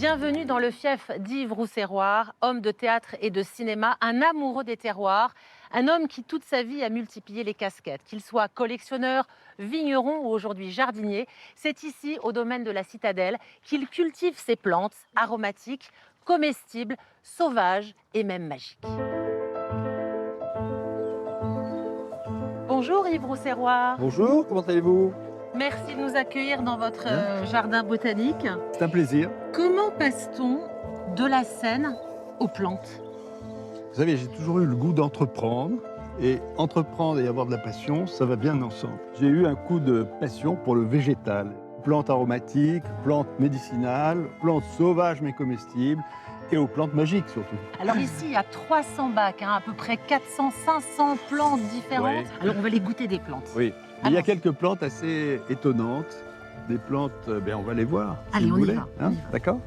Bienvenue dans le fief d'Yves Rousserroir, homme de théâtre et de cinéma, un amoureux des terroirs, un homme qui toute sa vie a multiplié les casquettes. Qu'il soit collectionneur, vigneron ou aujourd'hui jardinier, c'est ici, au domaine de la Citadelle, qu'il cultive ses plantes aromatiques, comestibles, sauvages et même magiques. Bonjour Yves Rousserroir. Bonjour, comment allez-vous? Merci de nous accueillir dans votre Bien. jardin botanique. C'est un plaisir. Comment passe-t-on de la scène aux plantes? Vous savez, j'ai toujours eu le goût d'entreprendre. Et entreprendre et avoir de la passion, ça va bien ensemble. J'ai eu un coup de passion pour le végétal. Plantes aromatiques, plantes médicinales, plantes sauvages mais comestibles et aux plantes magiques surtout. Alors ici, il y a 300 bacs, à peu près 400-500 plantes différentes. Oui. Alors on va les goûter des plantes. Oui, mais il y a Alors. quelques plantes assez étonnantes. Des plantes, on va les voir. si Allez, vous on y voulez, va, on y va. D'accord?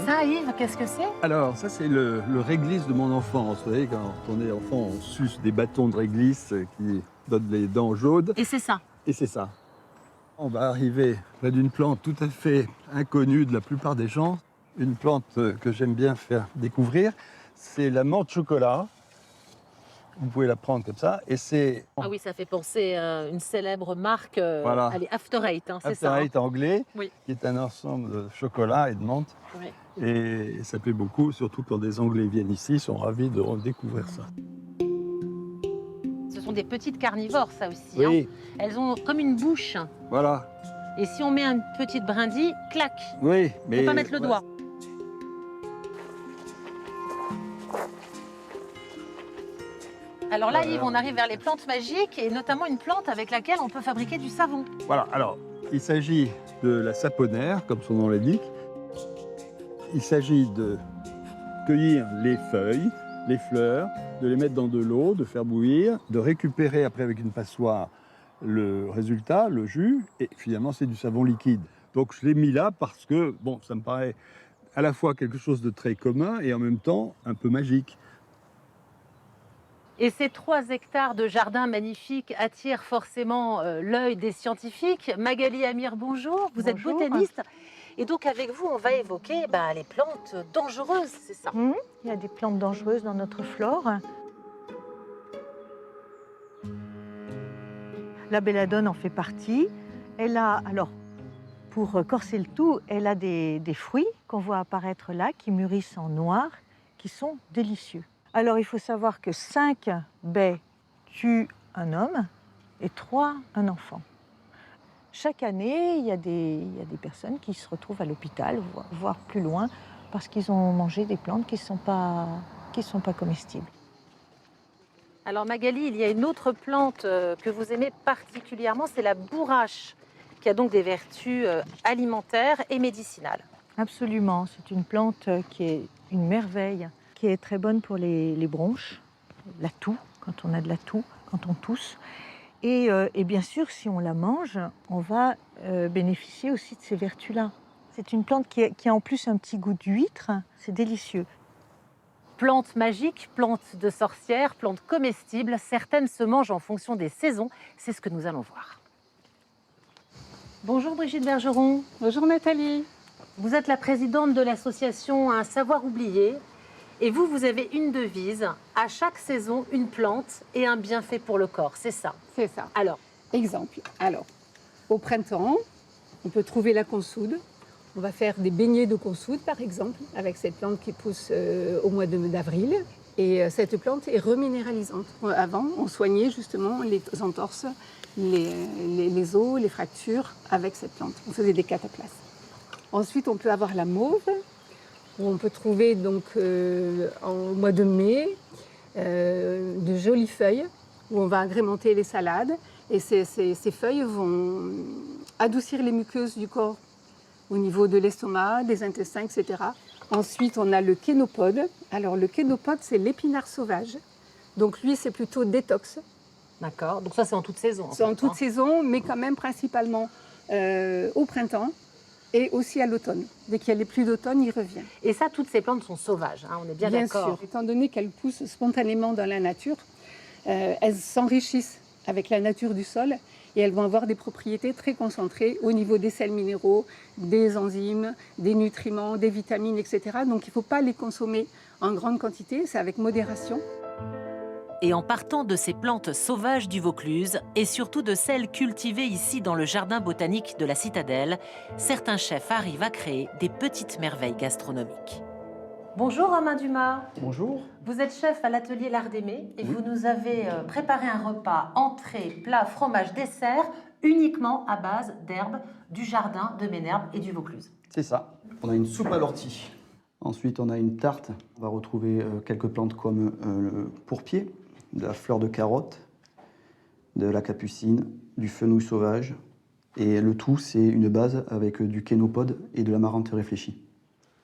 Ça, Yves, qu'est-ce que c'est? Alors, ça, c'est le réglisse de mon enfance. Vous savez, quand on est enfant, on suce des bâtons de réglisse qui donnent les dents jaunes. Et c'est ça. Et c'est ça. On va arriver près d'une plante tout à fait inconnue de la plupart des gens. Une plante que j'aime bien faire découvrir, c'est la menthe chocolat. Vous pouvez la prendre comme ça. Et c'est Ah oui, ça fait penser à une célèbre marque, Voilà. allez, After Eight, c'est After ça. Eight anglais, Oui. qui est un ensemble de chocolat et de menthe. Oui. Et ça plaît beaucoup, surtout quand des Anglais viennent ici, ils sont ravis de redécouvrir ça. Ce sont des petites carnivores, ça aussi. Oui, Elles ont comme une bouche. voilà. Et si on met une petite brindille, clac. Oui, On mais ne peut pas mettre le doigt. Alors là, Yves, on arrive vers les plantes magiques et notamment une plante avec laquelle on peut fabriquer du savon. Voilà, alors, il s'agit de la saponaire, comme son nom l'indique. Il s'agit de cueillir les feuilles, les fleurs, de les mettre dans de l'eau, de faire bouillir, de récupérer après avec une passoire le résultat, le jus, et finalement c'est du savon liquide. Donc je l'ai mis là parce que, bon, ça me paraît à la fois quelque chose de très commun et en même temps un peu magique. Et ces 3 hectares de jardin magnifiques attirent forcément l'œil des scientifiques. Magali Amir, bonjour. Vous êtes Bonjour. botaniste. Et donc avec vous, on va évoquer les plantes dangereuses, c'est ça? Il y a des plantes dangereuses dans notre flore. La belladone en fait partie. Elle a, alors, pour corser le tout, elle a des fruits qu'on voit apparaître là, qui mûrissent en noir, qui sont délicieux. Alors, il faut savoir que 5 baies tuent un homme et 3 un enfant. Chaque année, il y a des personnes qui se retrouvent à l'hôpital, voire plus loin, parce qu'ils ont mangé des plantes qui ne sont pas comestibles. Alors Magali, il y a une autre plante que vous aimez particulièrement, c'est la bourrache, qui a donc des vertus alimentaires et médicinales. Absolument, c'est une plante qui est une merveille, qui est très bonne pour les bronches, la toux, quand on a de la toux, quand on tousse. Et bien sûr, si on la mange, on va bénéficier aussi de ces vertus-là. C'est une plante qui a en plus un petit goût d'huître, c'est délicieux. Plantes magiques, plantes de sorcières, plantes comestibles, certaines se mangent en fonction des saisons, c'est ce que nous allons voir. Bonjour Brigitte Bergeron. Bonjour Nathalie. Vous êtes la présidente de l'association Un Savoir Oublié et vous avez une devise, à chaque saison une plante et un bienfait pour le corps, c'est ça? C'est ça. Alors, Exemple. Alors, au printemps, on peut trouver la consoude. On va faire des beignets de consoude, par exemple, avec cette plante qui pousse au mois d'avril. Et cette plante est reminéralisante. Avant, on soignait justement les entorses, les os, les fractures avec cette plante. On faisait des cataplasmes. Ensuite, on peut avoir la mauve, où on peut trouver donc au mois de mai de jolies feuilles, où on va agrémenter les salades. Et ces feuilles vont adoucir les muqueuses du corps au niveau de l'estomac, des intestins, etc. Ensuite, on a le kénopode. Alors, le kénopode, c'est l'épinard sauvage. Donc, lui, c'est plutôt détox. d'accord, donc ça c'est en toute saison. C'est en fait, toute saison, mais quand même principalement au printemps et aussi à l'automne. Dès qu'il y a les pluies d'automne, il revient. Et ça, toutes ces plantes sont sauvages, on est bien d'accord. sûr. Étant donné qu'elles poussent spontanément dans la nature, elles s'enrichissent avec la nature du sol et elles vont avoir des propriétés très concentrées au niveau des sels minéraux, des enzymes, des nutriments, des vitamines, etc. Donc il ne faut pas les consommer en grande quantité, c'est avec modération. Et en partant de ces plantes sauvages du Vaucluse et surtout de celles cultivées ici dans le jardin botanique de la Citadelle, certains chefs arrivent à créer des petites merveilles gastronomiques. Bonjour Romain Dumas. Bonjour. Vous êtes chef à l'atelier L'Art d'Aimer et vous nous avez préparé un repas entrée, plat, fromage, dessert uniquement à base d'herbes du jardin de Ménherbe et du Vaucluse. C'est ça. On a une soupe à l'ortie. Ensuite, on a une tarte. On va retrouver quelques plantes comme le pourpier, de la fleur de carotte, de la capucine, du fenouil sauvage. Et le tout, c'est une base avec du kénopode et de l'amarante réfléchie.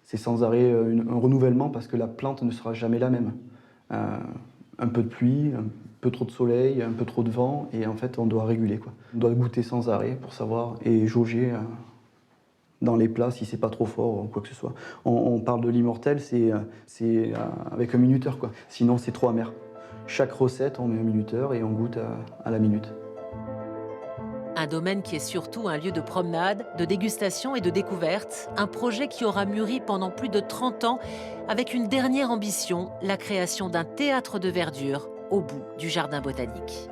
C'est sans arrêt un renouvellement parce que la plante ne sera jamais la même. Un peu de pluie, un peu trop de soleil, un peu trop de vent, et en fait, on doit réguler, quoi. On doit goûter sans arrêt pour savoir et jauger dans les plats si c'est pas trop fort ou quoi que ce soit. On parle de l'immortel, c'est avec un minuteur, quoi. Sinon, c'est trop amer. Chaque recette, on met un minuteur et on goûte à la minute. Un domaine qui est surtout un lieu de promenade, de dégustation et de découverte. Un projet qui aura mûri pendant plus de 30 ans avec une dernière ambition, la création d'un théâtre de verdure au bout du jardin botanique.